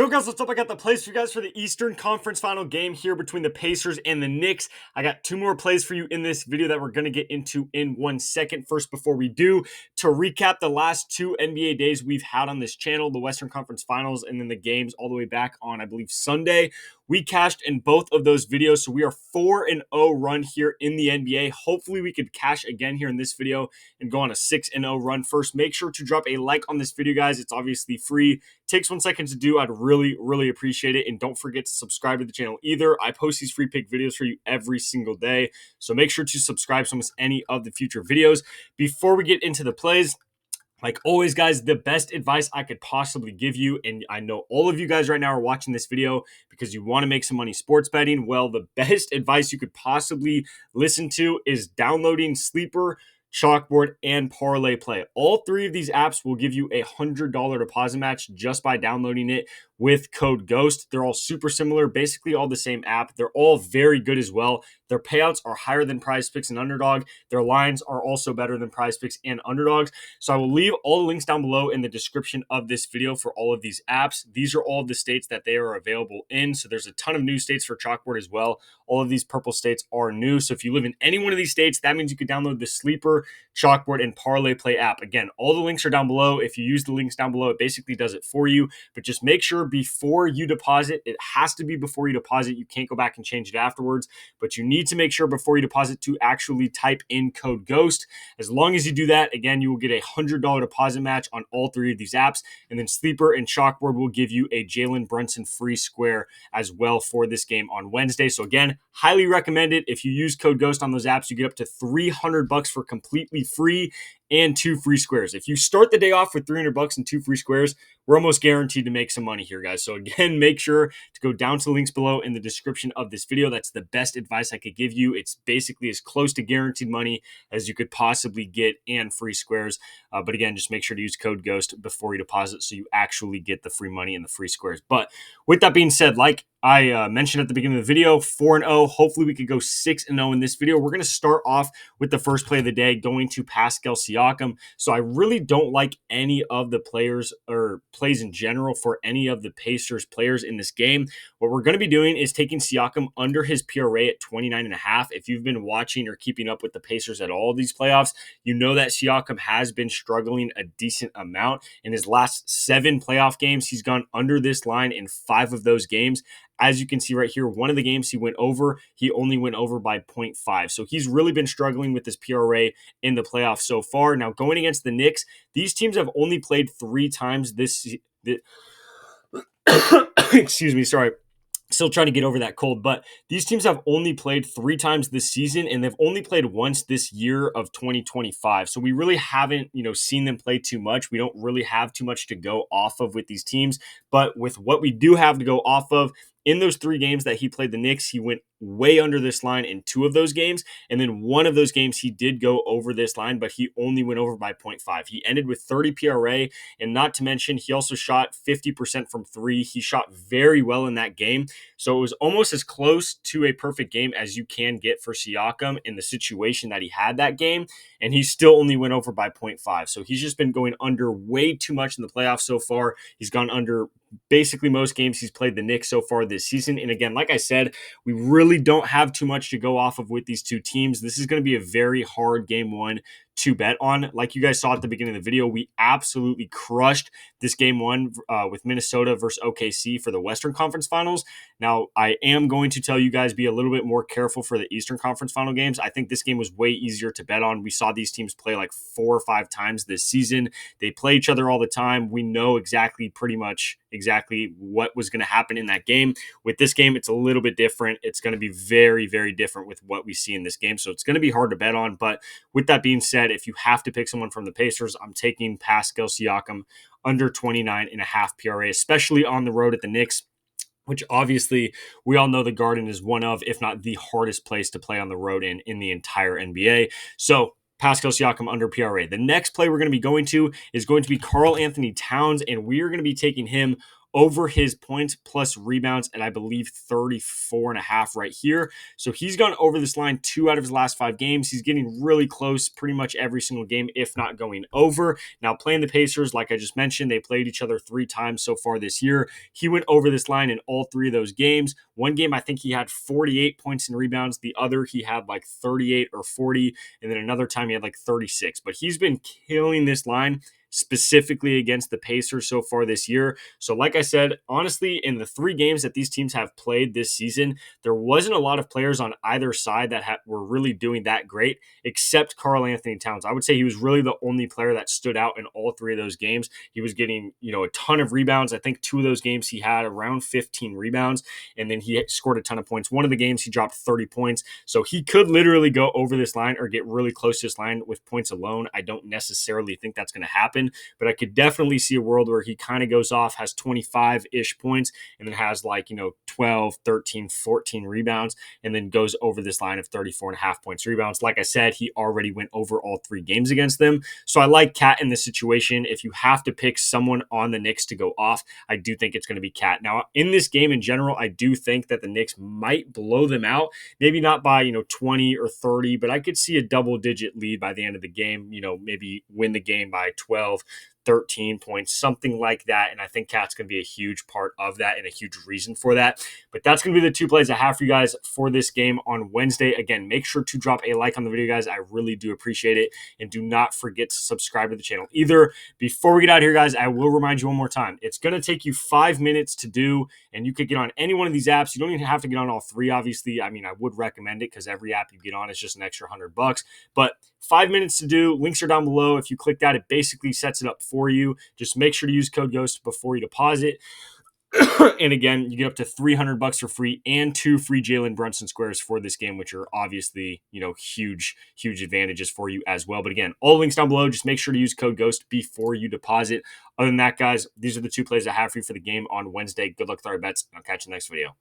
Yo guys, what's up? I got the plays for you guys for the Eastern Conference final game here between the Pacers and the Knicks. I got two more plays for you in this video that we're going to get into in 1 second. First, before we do, to recap the last two NBA days we've had on this channel, the Western Conference Finals and then the games all the way back on, I believe, Sunday. We cashed in both of those videos, so we are 4-0 run here in the NBA. Hopefully, we could cash again here in this video and go on a 6-0 run. First, make sure to drop a like on this video, guys. It's obviously free. Takes 1 second to do. I'd really appreciate it. And don't forget to subscribe to the channel either. I post these free pick videos for you every single day. So make sure to subscribe to almost any of the future videos. Before we get into the plays, like always, guys, the best advice I could possibly give you, and I know all of you guys right now are watching this video because you want to make some money sports betting. Well, the best advice you could possibly listen to is downloading Sleeper, Chalkboard, and Parlay Play. All three of these apps will give you a $100 deposit match just by downloading it with code GHOST. They're all super similar, basically all the same app. They're all very good as well. Their payouts are higher than Prizepicks and Underdog. Their lines are also better than Prizepicks and Underdogs. So I will leave all the links down below in the description of this video for all of these apps. These are all the states that they are available in. So there's a ton of new states for Chalkboard as well. All of these purple states are new. So if you live in any one of these states, that means you could download the Sleeper, Chalkboard, and Parlay Play app. Again, all the links are down below. If you use the links down below, it basically does it for you. But just make sure before you deposit, it has to be before you deposit. You can't go back and change it afterwards. But you need to make sure before you deposit to actually type in code GHOST. As long as you do that, again, you will get a $100 deposit match on all three of these apps. And then Sleeper and Chalkboard will give you a Jalen Brunson free square as well for this game on Wednesday. So again, highly recommend it. If you use code GHOST on those apps, you get up to $300 for completely free and 2 free squares. If you start the day off with $300 and 2 free squares, we're almost guaranteed to make some money here, guys. So again, make sure to go down to the links below in the description of this video. That's the best advice I could give you. It's basically as close to guaranteed money as you could possibly get and free squares. But again, just make sure to use code GHOST before you deposit so you actually get the free money and the free squares. But with that being said, like I mentioned at the beginning of the video, 4-0. Hopefully we could go 6-0 in this video. We're going to start off with the first play of the day, going to Pascal Siakam. So I really don't like any of the players or plays in general for any of the Pacers players in this game. What we're going to be doing is taking Siakam under his PRA at 29.5. If you've been watching or keeping up with the Pacers at all these playoffs, you know that Siakam has been struggling a decent amount. In his last 7 playoff games, he's gone under this line in 5 of those games. As you can see right here, one of the games he went over, he only went over by 0.5. So he's really been struggling with this PRA in the playoffs so far. Now, going against the Knicks, these teams have only played 3 times this excuse me, sorry. Still trying to get over that cold, but these teams have only played 3 times this season, and they've only played once this year of 2025. So we really haven't, seen them play too much. We don't really have too much to go off of with these teams, but with what we do have to go off of, in those 3 games that he played the Knicks, he went way under this line in 2 of those games. And then one of those games, he did go over this line, but he only went over by 0.5. He ended with 30 PRA. And not to mention, he also shot 50% from 3. He shot very well in that game. So it was almost as close to a perfect game as you can get for Siakam in the situation that he had that game. And he still only went over by 0.5. So he's just been going under way too much in the playoffs so far. He's gone under basically most games he's played the Knicks so far this season. And again, like I said, we really don't have too much to go off of with these two teams. This is going to be a very hard game 1 to bet on. Like you guys saw at the beginning of the video, we absolutely crushed this game 1 with Minnesota versus OKC for the Western Conference Finals. Now, I am going to tell you guys be a little bit more careful for the Eastern Conference Final games. I think this game was way easier to bet on. We saw these teams play like 4 or 5 times this season. They play each other all the time. We know pretty much exactly what was going to happen in that game. With this game, it's a little bit different. It's going to be very, very different with what we see in this game. So it's going to be hard to bet on. But with that being said, if you have to pick someone from the Pacers, I'm taking Pascal Siakam under 29.5 PRA, especially on the road at the Knicks, which obviously we all know the Garden is one of, if not the hardest place to play on the road in the entire NBA. So Pascal Siakam under PRA. The next play we're going to be going to is going to be Karl-Anthony Towns, and we are going to be taking him over his points plus rebounds at, I believe, 34.5 right here. So he's gone over this line 2 out of his last 5 games. He's getting really close pretty much every single game, if not going over. Now, playing the Pacers, like I just mentioned, they played each other 3 times so far this year. He went over this line in all 3 of those games. One game, I think he had 48 points and rebounds. The other, he had like 38 or 40. And then another time, he had like 36. But he's been killing this line, specifically against the Pacers so far this year. So like I said, honestly, in the 3 games that these teams have played this season, there wasn't a lot of players on either side that were really doing that great, except Karl-Anthony Towns. I would say he was really the only player that stood out in all 3 of those games. He was getting, a ton of rebounds. I think 2 of those games he had around 15 rebounds, and then he scored a ton of points. One of the games he dropped 30 points. So he could literally go over this line or get really close to this line with points alone. I don't necessarily think that's going to happen, but I could definitely see a world where he kind of goes off, has 25-ish points, and then has 12, 13, 14 rebounds, and then goes over this line of 34.5 points rebounds. Like I said, he already went over all 3 games against them. So I like Cat in this situation. If you have to pick someone on the Knicks to go off, I do think it's going to be Cat. Now, in this game in general, I do think that the Knicks might blow them out. Maybe not by, 20 or 30, but I could see a double-digit lead by the end of the game, maybe win the game by 12, 13 points, something like that. And I think Cat's going to be a huge part of that and a huge reason for that. But that's going to be the 2 plays I have for you guys for this game on Wednesday. Again, make sure to drop a like on the video, guys. I really do appreciate it. And do not forget to subscribe to the channel either. Before we get out of here, guys, I will remind you one more time. It's going to take you 5 minutes to do, and you could get on any one of these apps. You don't even have to get on all 3, obviously. I mean, I would recommend it because every app you get on is just an extra $100. But 5 minutes to do. Links are down below. If you click that, it basically sets it up for you. Just make sure to use code GHOST before you deposit. And again, you get up to $300 for free and 2 free Jalen Brunson squares for this game, which are obviously, huge advantages for you as well. But again, all links down below. Just make sure to use code GHOST before you deposit. Other than that, guys, these are the 2 plays I have for you for the game on Wednesday. Good luck with our bets. I'll catch you in the next video.